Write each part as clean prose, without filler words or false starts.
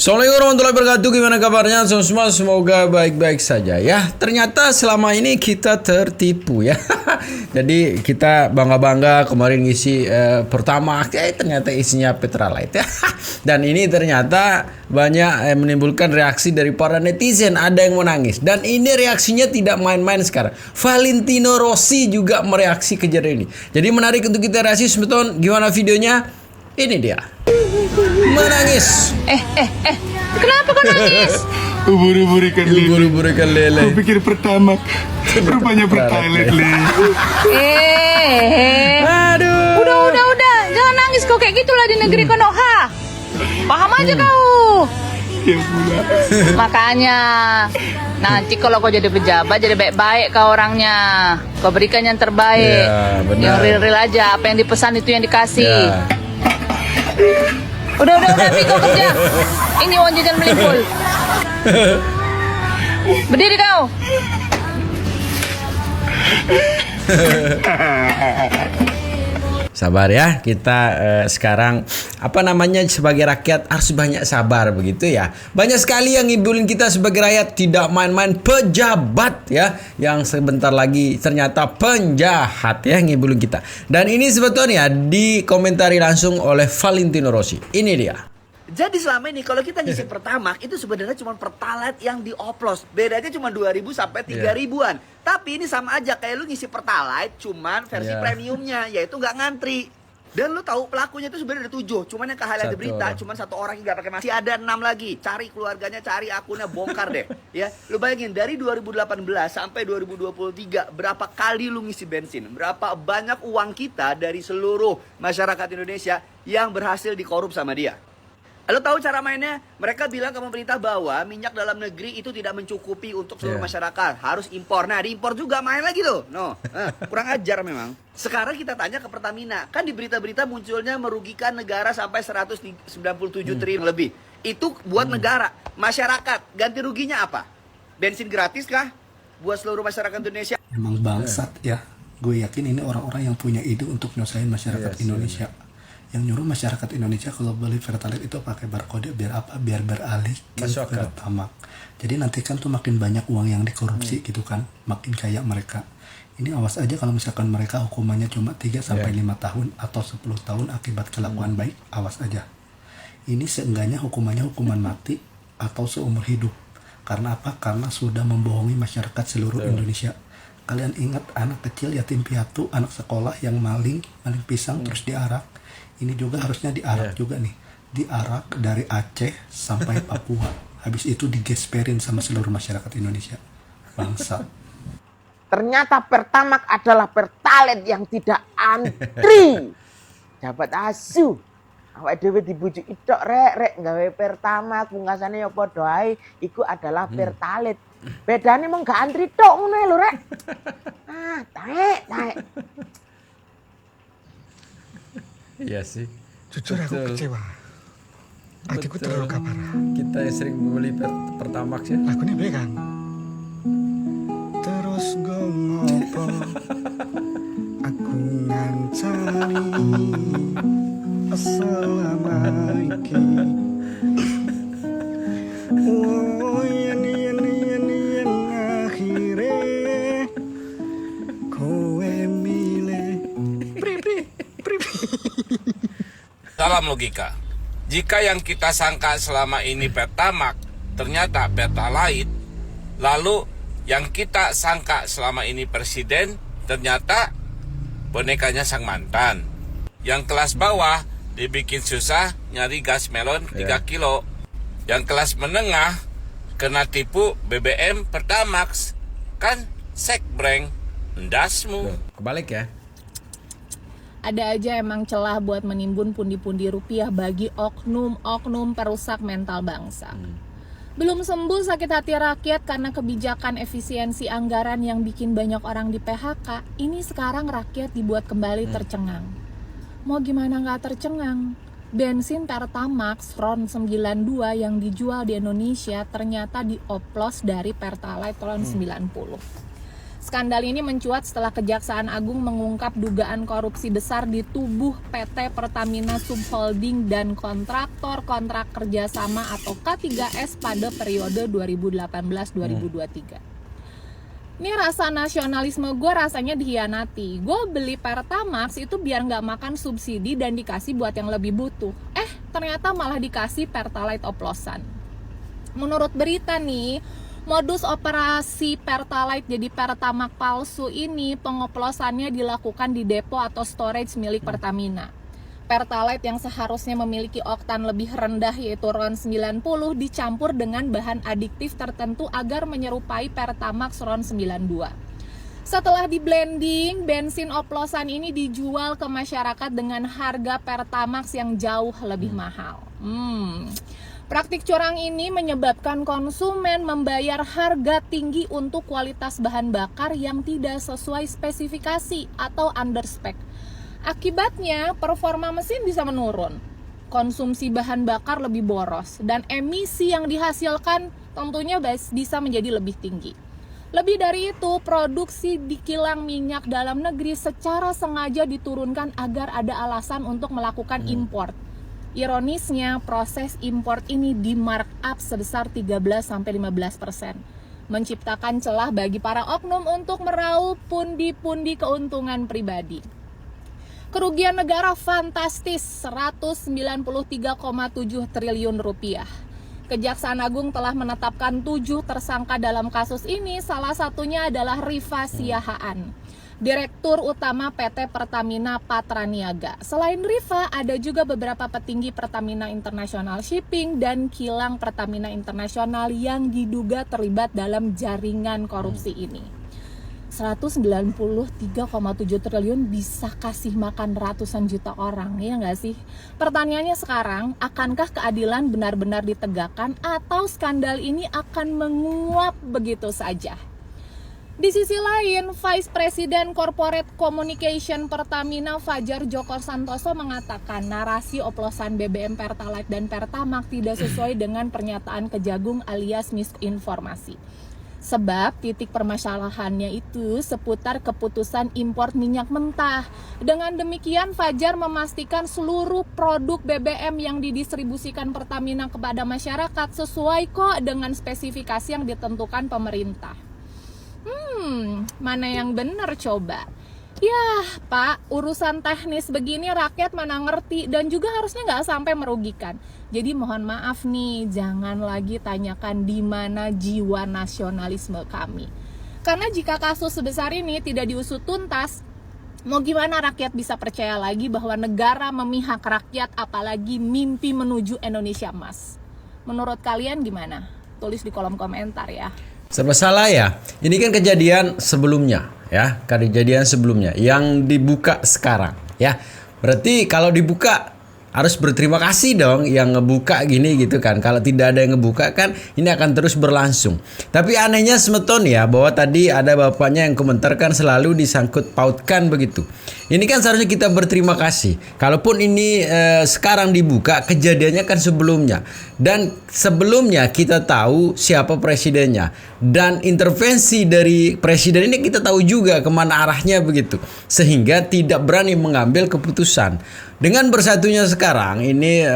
Assalamualaikum warahmatullahi wabarakatuh. Gimana kabarnya semua? Semoga baik-baik saja ya. Ternyata selama ini kita tertipu ya. Jadi kita bangga-bangga kemarin ngisi Pertamax, ternyata isinya Petralite ya. Dan ini ternyata banyak menimbulkan reaksi dari para netizen. Ada yang menangis. Dan ini reaksinya tidak main-main sekarang. Valentino Rossi juga mereaksi kejadian ini. Jadi menarik untuk kita reaksi. Sebetul gimana videonya? Ini dia. Menangis. Kenapa kau nangis? Ubur-ubur ikan lele. Ubur-ubur ikan lele. Aku pikir Pertamax, rupanya Pertalite le. Aduh. Udah, jangan nangis kau kayak gitulah di negeri Konoha. Paham aja kau. Ya pula. Makanya nanti kalau kau jadi pejabat jadi baik-baik kau orangnya. Kau berikan yang terbaik. Ya, benar. Yang real-real aja. Apa yang dipesan itu yang dikasih. Ya. Udah, kau kerja. Ini uang jajan melimpul. Berdiri kau. Sabar ya, kita sekarang sebagai rakyat harus banyak sabar begitu ya. Banyak sekali yang ngibulin kita sebagai rakyat, tidak main-main pejabat ya, yang sebentar lagi ternyata penjahat ya ngibulin kita. Dan ini sebetulnya dikomentari langsung oleh Valentino Rossi. Ini dia. Jadi selama ini kalau kita ngisi Pertamax itu sebenarnya cuma Pertalite yang dioplos. Bedanya cuma 2.000 sampai 3.000-an. Tapi ini sama aja kayak lu ngisi Pertalite cuman versi premiumnya, yaitu nggak ngantri. Dan lu tahu pelakunya itu sebenarnya ada 7, cuman yang kehighlight di berita cuman 1 orang yang nggak pakai masker. Masih ada 6 lagi. Cari keluarganya, cari akunnya, bongkar deh. Ya, lu bayangin dari 2018 sampai 2023 berapa kali lu ngisi bensin? Berapa banyak uang kita dari seluruh masyarakat Indonesia yang berhasil dikorup sama dia? Lo tahu cara mainnya? Mereka bilang ke pemerintah bahwa minyak dalam negeri itu tidak mencukupi untuk seluruh masyarakat. Harus impor. Nah, diimpor juga main lagi loh. Kurang ajar memang. Sekarang kita tanya ke Pertamina. Kan di berita-berita munculnya merugikan negara sampai 197 triliun lebih. Itu buat negara. Masyarakat, ganti ruginya apa? Bensin gratis kah? Buat seluruh masyarakat Indonesia? Emang bangsat ya. Gue yakin ini orang-orang yang punya ide untuk nyusahin masyarakat Indonesia. Yang nyuruh masyarakat Indonesia kalau beli Pertalite itu pakai barcode biar apa? Biar beralih ke Pertamax. Jadi nanti kan tuh makin banyak uang yang dikorupsi gitu kan, makin kaya mereka. Ini awas aja kalau misalkan mereka hukumannya cuma 3 sampai 5 tahun atau 10 tahun akibat kelakuan baik, awas aja. Ini seenggaknya hukumannya hukuman mati atau seumur hidup. Karena apa? Karena sudah membohongi masyarakat seluruh Indonesia. Kalian ingat anak kecil yatim piatu, anak sekolah yang maling pisang terus diarak. Ini juga harusnya diarak juga nih. Diarak dari Aceh sampai Papua. Habis itu digesperin sama seluruh masyarakat Indonesia. Bangsa. Ternyata Pertamax adalah Pertalite yang tidak antri. Dapat asu. Awak dhewe dibujuk itok rek gawe Pertamax pungkasane ya padha ae iku adalah Pertalite. Bedane mung gak antri tok ngono lho rek. Taek. Iya sih. Jujur aku kecewa. Adikku terlalu kapara. Kita yang sering beli Pertamax ya. Lagunya beli kan. Terus gue ngopo, aku ngancani assalamualaikum. Oh yen akhire kowe milih pri. Dalam logika, jika yang kita sangka selama ini Pertamax ternyata Pertalite, lalu yang kita sangka selama ini presiden ternyata bonekanya sang mantan. Yang kelas bawah dibikin susah nyari gas melon 3 kilo. Yang kelas menengah kena tipu BBM Pertamax. Kan sekbreng endasmu. Kebalik ya. Ada aja emang celah buat menimbun pundi-pundi rupiah bagi oknum-oknum perusak mental bangsa. Belum sembuh sakit hati rakyat karena kebijakan efisiensi anggaran yang bikin banyak orang di PHK. Ini sekarang rakyat dibuat kembali tercengang. Mau gimana nggak tercengang? Bensin Pertamax RON 92 yang dijual di Indonesia ternyata dioplos dari Pertalite tahun 90. Skandal ini mencuat setelah Kejaksaan Agung mengungkap dugaan korupsi besar di tubuh PT Pertamina Subholding dan kontraktor kontrak kerjasama atau K3S pada periode 2018-2023. Ini rasa nasionalisme gue rasanya dihianati. Gue beli Pertamax itu biar nggak makan subsidi dan dikasih buat yang lebih butuh. Ternyata malah dikasih Pertalite oplosan. Menurut berita nih, modus operasi Pertalite jadi Pertamax palsu ini pengoplosannya dilakukan di depo atau storage milik Pertamina. Pertalite yang seharusnya memiliki oktan lebih rendah yaitu RON 90 dicampur dengan bahan adiktif tertentu agar menyerupai Pertamax RON 92. Setelah di blending, bensin oplosan ini dijual ke masyarakat dengan harga Pertamax yang jauh lebih mahal. Praktik curang ini menyebabkan konsumen membayar harga tinggi untuk kualitas bahan bakar yang tidak sesuai spesifikasi atau underspec. Akibatnya, performa mesin bisa menurun, konsumsi bahan bakar lebih boros, dan emisi yang dihasilkan tentunya bisa menjadi lebih tinggi. Lebih dari itu, produksi di kilang minyak dalam negeri secara sengaja diturunkan agar ada alasan untuk melakukan import. Ironisnya, proses import ini di markup sebesar 13-15%, menciptakan celah bagi para oknum untuk meraup pundi-pundi keuntungan pribadi. Kerugian negara fantastis 193,7 triliun rupiah. Kejaksaan Agung telah menetapkan 7 tersangka dalam kasus ini, salah satunya adalah Rifa Siahaan, Direktur Utama PT Pertamina Patraniaga. Selain Rifa, ada juga beberapa petinggi Pertamina International Shipping dan kilang Pertamina International yang diduga terlibat dalam jaringan korupsi ini. 193,7 triliun bisa kasih makan ratusan juta orang, ya nggak sih? Pertanyaannya sekarang, akankah keadilan benar-benar ditegakkan atau skandal ini akan menguap begitu saja? Di sisi lain, Vice President Corporate Communication Pertamina Fajar Joko Santoso mengatakan narasi oplosan BBM Pertalite dan Pertamax tidak sesuai dengan pernyataan Kejagung alias misinformasi. Sebab titik permasalahannya itu seputar keputusan impor minyak mentah. Dengan demikian, Fajar memastikan seluruh produk BBM yang didistribusikan Pertamina kepada masyarakat sesuai kok dengan spesifikasi yang ditentukan pemerintah. Mana yang benar coba? Yah, Pak, urusan teknis begini rakyat mana ngerti dan juga harusnya nggak sampai merugikan. Jadi mohon maaf nih, jangan lagi tanyakan di mana jiwa nasionalisme kami. Karena jika kasus sebesar ini tidak diusut tuntas, mau gimana rakyat bisa percaya lagi bahwa negara memihak rakyat, apalagi mimpi menuju Indonesia Emas. Menurut kalian gimana? Tulis di kolom komentar ya. Serba salah ya. Ini kan kejadian sebelumnya ya, kejadian sebelumnya yang dibuka sekarang ya. Berarti kalau dibuka harus berterima kasih dong yang ngebuka gini gitu kan. Kalau tidak ada yang ngebuka kan ini akan terus berlangsung. Tapi anehnya semeton ya, bahwa tadi ada bapaknya yang komentarkan selalu disangkut pautkan begitu. Ini kan seharusnya kita berterima kasih. Kalaupun ini sekarang dibuka, kejadiannya kan sebelumnya. Dan sebelumnya kita tahu siapa presidennya. Dan intervensi dari presiden ini kita tahu juga kemana arahnya begitu. Sehingga tidak berani mengambil keputusan. Dengan bersatunya sekarang ini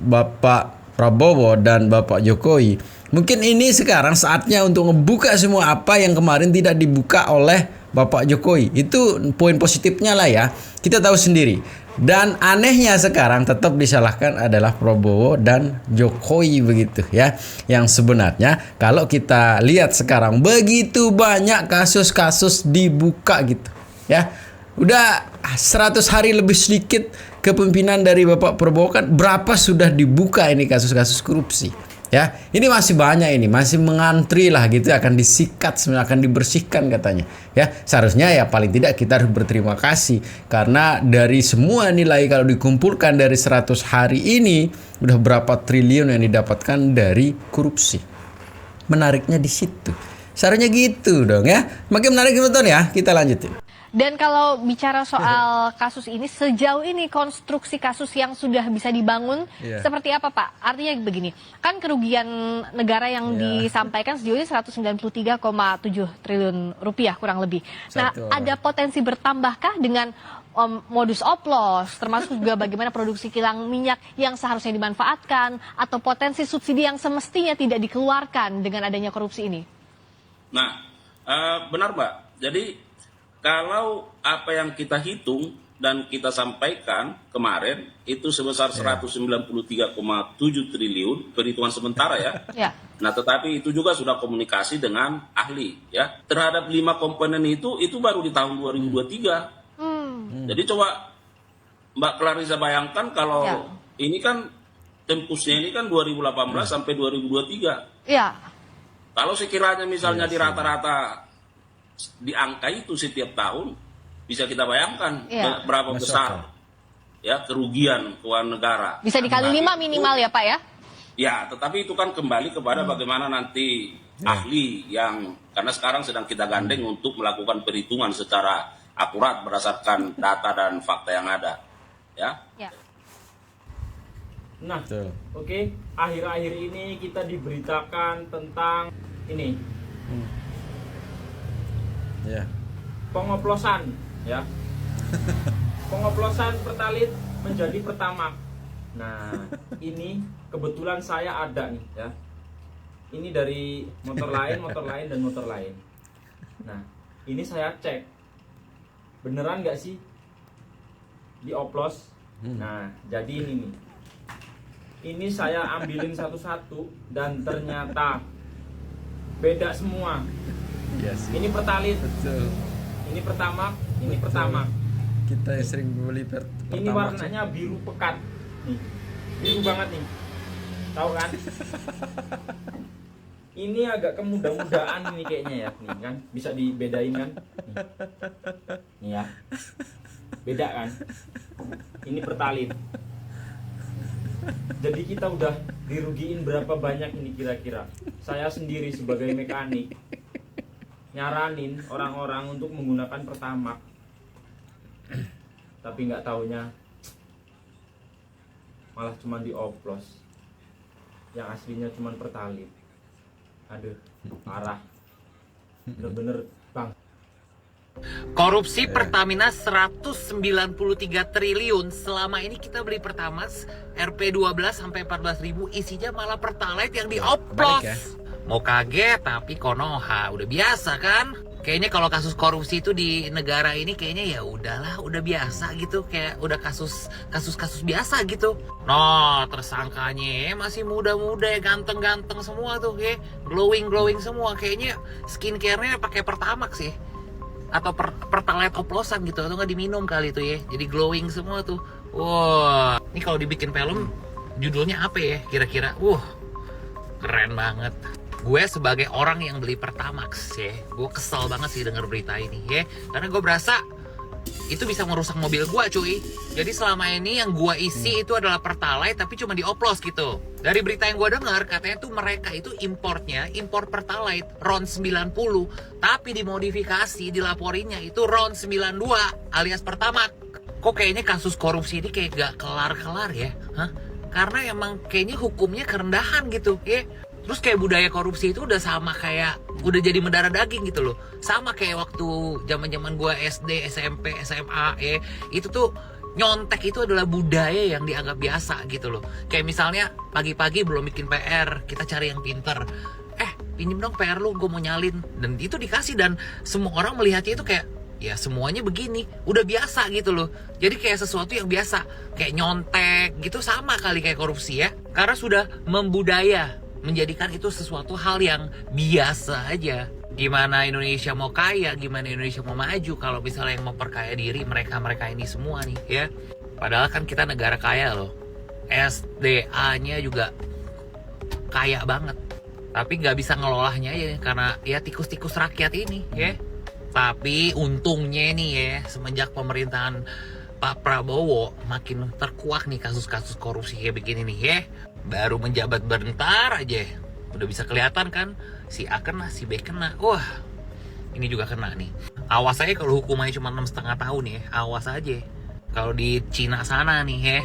Bapak Prabowo dan Bapak Jokowi, mungkin ini sekarang saatnya untuk membuka semua apa yang kemarin tidak dibuka oleh Bapak Jokowi. Itu poin positifnya lah ya. Kita tahu sendiri. Dan anehnya sekarang tetap disalahkan adalah Prabowo dan Jokowi begitu ya. Yang sebenarnya kalau kita lihat sekarang begitu banyak kasus-kasus dibuka gitu ya. Udah 100 hari lebih sedikit kepemimpinan dari Bapak Prabowo kan berapa sudah dibuka ini kasus-kasus korupsi ya. Ini masih banyak, ini masih mengantri lah gitu, akan disikat, akan dibersihkan katanya ya. Seharusnya ya paling tidak kita harus berterima kasih karena dari semua nilai kalau dikumpulkan dari 100 hari ini udah berapa triliun yang didapatkan dari korupsi. Menariknya di situ. Seharusnya gitu dong ya. Makin menarik nonton ya. Kita lanjutin. Dan kalau bicara soal kasus ini, sejauh ini konstruksi kasus yang sudah bisa dibangun seperti apa, Pak? Artinya begini, kan kerugian negara yang disampaikan sejauh ini 193,7 triliun rupiah kurang lebih. Nah, ada potensi bertambahkah dengan modus oplos, termasuk juga bagaimana produksi kilang minyak yang seharusnya dimanfaatkan, atau potensi subsidi yang semestinya tidak dikeluarkan dengan adanya korupsi ini? Nah, benar Mbak. Jadi kalau apa yang kita hitung dan kita sampaikan kemarin itu sebesar 193,7 triliun perhitungan sementara ya. Nah, tetapi itu juga sudah komunikasi dengan ahli ya. Terhadap 5 komponen itu baru di tahun 2023. Jadi coba Mbak Clarissa bayangkan kalau ini kan tempusnya ini kan 2018 sampai 2023. Iya. Kalau sekiranya misalnya di rata-rata di angka itu setiap tahun, bisa kita bayangkan berapa besar ya kerugian keuangan negara. Bisa dikali 5 minimal ya Pak ya? Ya, tetapi itu kan kembali kepada bagaimana nanti ahli yang, karena sekarang sedang kita gandeng untuk melakukan perhitungan secara akurat berdasarkan data dan fakta yang ada. Ya. Nah, oke, akhir-akhir ini kita diberitakan tentang ini. Pengoplosan ya. Pengoplosan Pertalite menjadi Pertamax. Nah, ini kebetulan saya ada nih ya. Ini dari motor lain dan motor lain. Nah, ini saya cek. Beneran nggak sih dioplos? Nah, jadi ini nih. Ini saya ambilin satu-satu dan ternyata beda semua. Ini Pertalite, ini Pertamax, ini Pertamax. Kita yang sering beli Pertamax. Ini warnanya biru pekat, nih, biru banget nih, tahu kan? Ini agak kemudah-mudahan ini kayaknya ya, nih kan, bisa dibedain kan? Nih ya, beda kan? Ini Pertalite. Jadi kita udah dirugiin berapa banyak ini kira-kira? Saya sendiri sebagai mekanik nyaranin orang-orang untuk menggunakan Pertamax, tapi nggak taunya malah cuma dioplos, yang aslinya cuma Pertalite. Aduh, parah, bener-bener bang. Korupsi Pertamina 193 triliun. Selama ini kita beli Pertamax RP12 sampai 14.000, isinya malah Pertalite yang dioplos. Mau kaget tapi Konoha, udah biasa kan? Kayaknya kalau kasus korupsi itu di negara ini kayaknya ya udahlah, udah biasa gitu, kayak udah kasus biasa gitu. No, tersangkanya masih muda-muda ya, ganteng-ganteng semua tuh ya, glowing semua. Kayaknya skincare-nya pakai Pertamax ya, atau Pertalite oplosan gitu, atau nggak diminum kali tuh ya, jadi glowing semua tuh. Wah, ini kalau dibikin film judulnya apa ya kira-kira? Keren banget. Gue sebagai orang yang beli Pertamax ya, gue kesel banget sih denger berita ini ya, karena gue berasa itu bisa merusak mobil gue cuy. Jadi selama ini yang gue isi itu adalah Pertalite tapi cuma dioplos gitu. Dari berita yang gue dengar katanya tuh mereka itu impor Pertalite RON 90, tapi dimodifikasi, dilaporinya itu RON 92 alias Pertamax. Kok kayaknya kasus korupsi ini kayak gak kelar-kelar ya? Karena emang kayaknya hukumnya kerendahan gitu ya. Terus kayak budaya korupsi itu udah sama kayak, udah jadi mendarah daging gitu loh. Sama kayak waktu zaman-zaman gue SD, SMP, SMA ya. Itu tuh nyontek itu adalah budaya yang dianggap biasa gitu loh. Kayak misalnya pagi-pagi belum bikin PR, kita cari yang pinter. Pinjem dong PR lu, gue mau nyalin. Dan itu dikasih, dan semua orang melihatnya itu kayak, ya semuanya begini, udah biasa gitu loh. Jadi kayak sesuatu yang biasa, kayak nyontek gitu, sama kali kayak korupsi ya. Karena sudah membudaya, menjadikan itu sesuatu hal yang biasa aja. Gimana Indonesia mau kaya, gimana Indonesia mau maju kalau misalnya yang memperkaya diri mereka ini semua nih ya. Padahal kan kita negara kaya loh, SDA-nya juga kaya banget, tapi nggak bisa ngelolahnya ya karena ya tikus-tikus rakyat ini ya. Tapi untungnya nih ya, semenjak pemerintahan Pak Prabowo makin terkuak nih kasus-kasus korupsi kayak begini nih ya. Baru menjabat bentar aja udah bisa kelihatan kan, si A kena, si B kena. Wah, ini juga kena nih. Awas aja kalau hukumannya cuma 6,5 tahun ya, awas aja. Kalau di Cina sana nih ya,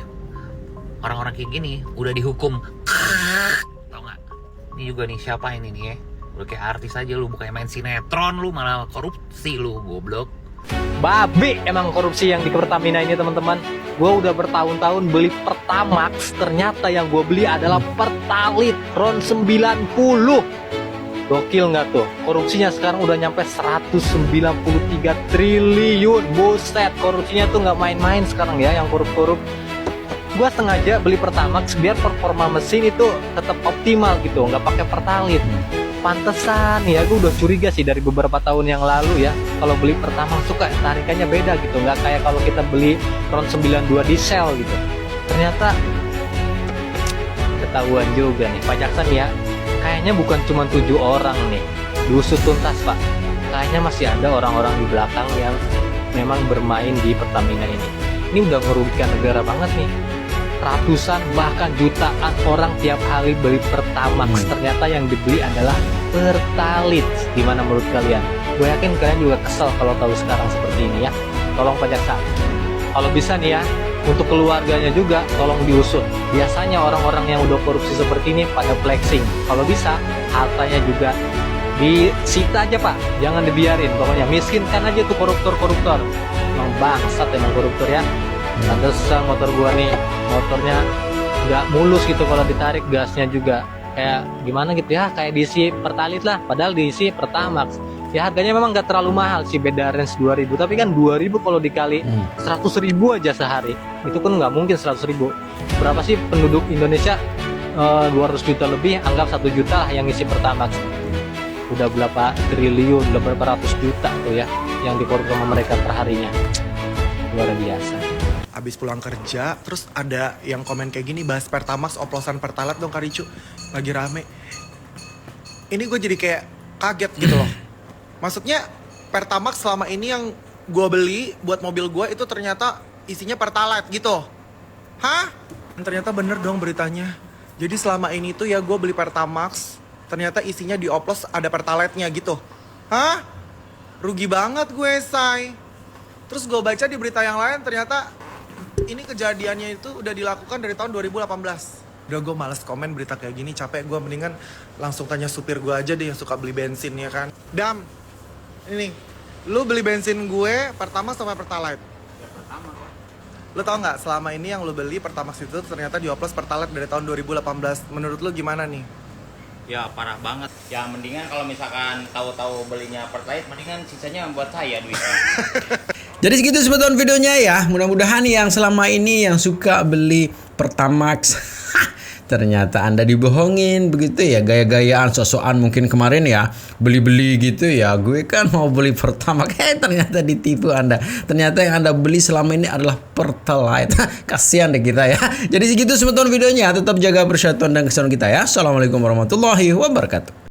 orang-orang kayak gini udah dihukum. Tau nggak? Ini juga nih siapa ini nih ya? Udah kayak artis aja lu, bukannya main sinetron lu, malah korupsi lu, goblok. Babi emang korupsi yang di Pertamina ini teman-teman. Gue udah bertahun-tahun beli Pertamax, ternyata yang gue beli adalah Pertalite RON 90. Gokil nggak tuh? Korupsinya sekarang udah nyampe 193 triliun. Buset, korupsinya tuh nggak main-main sekarang ya yang korup-korup. Gue sengaja beli Pertamax biar performa mesin itu tetap optimal gitu, nggak pakai Pertalite. Pantesan ya, gue udah curiga sih dari beberapa tahun yang lalu ya, kalau beli Pertamax suka tarikannya beda gitu, nggak kayak kalau kita beli RON 92 diesel gitu. Ternyata ketahuan juga nih Pak Jaksa nih ya, kayaknya bukan cuma 7 orang nih diusut tuntas Pak, kayaknya masih ada orang-orang di belakang yang memang bermain di Pertamina ini. Ini udah merugikan negara banget nih. Ratusan bahkan jutaan orang tiap hari beli Pertamax, ternyata yang dibeli adalah Pertalite. Gimana menurut kalian? Gue yakin kalian juga kesel kalau tahu sekarang seperti ini ya. Tolong Pak Jaksa, kalau bisa nih ya, untuk keluarganya juga tolong diusut. Biasanya orang-orang yang udah korupsi seperti ini pada flexing. Kalau bisa hartanya juga disita aja Pak, jangan dibiarin. Pokoknya miskinkan aja tuh koruptor-koruptor. Emang bangsat emang koruptor ya. Pantesan motor gua nih, motornya nggak mulus gitu kalau ditarik, gasnya juga kayak gimana gitu ya, kayak diisi Pertalite lah, padahal diisi Pertamax. Ya harganya memang nggak terlalu mahal sih, beda range 2000, tapi kan 2000 kalau dikali 100.000 aja sehari, itu kan nggak mungkin 100.000. Berapa sih penduduk Indonesia? 200 juta lebih, anggap 1 juta lah yang isi Pertamax. Udah berapa triliun, udah berapa ratus juta tuh ya yang dikorupsi sama mereka perharinya. Luar biasa. Abis pulang kerja, terus ada yang komen kayak gini, bahas Pertamax oplosan Pertalite dong Kak Ricu, lagi rame. Ini gue jadi kayak kaget gitu loh. Maksudnya Pertamax selama ini yang gue beli buat mobil gue itu ternyata isinya Pertalite gitu. Hah? Ternyata bener dong beritanya. Jadi selama ini tuh ya gue beli Pertamax, ternyata isinya dioplos ada Pertalite-nya gitu. Hah? Rugi banget gue, say. Terus gue baca di berita yang lain, ternyata ini kejadiannya itu udah dilakukan dari tahun 2018. Udah gue males komen berita kayak gini, capek gue, mendingan langsung tanya supir gue aja deh yang suka beli bensin ya kan. Dam, ini, lu beli bensin gue Pertamax sama Pertalite? Ya Pertamax. Lu tau gak, selama ini yang lu beli Pertamax itu ternyata dioplos Pertalite dari tahun 2018. Menurut lu gimana nih? Ya parah banget. Ya mendingan kalau misalkan tahu-tahu belinya Pertalite, mendingan sisanya buat saya duitnya. Jadi segitu sebetulnya videonya ya. Mudah-mudahan yang selama ini yang suka beli Pertamax ternyata Anda dibohongin begitu ya, gaya-gayaan, sosokan mungkin kemarin ya, beli-beli gitu ya. Gue kan mau beli Pertamax, ternyata ditipu Anda. Ternyata yang Anda beli selama ini adalah Pertalite. Kasihan deh kita ya. Jadi segitu sebetulnya videonya. Tetap jaga persatuan dan kesatuan kita ya. Assalamualaikum warahmatullahi wabarakatuh.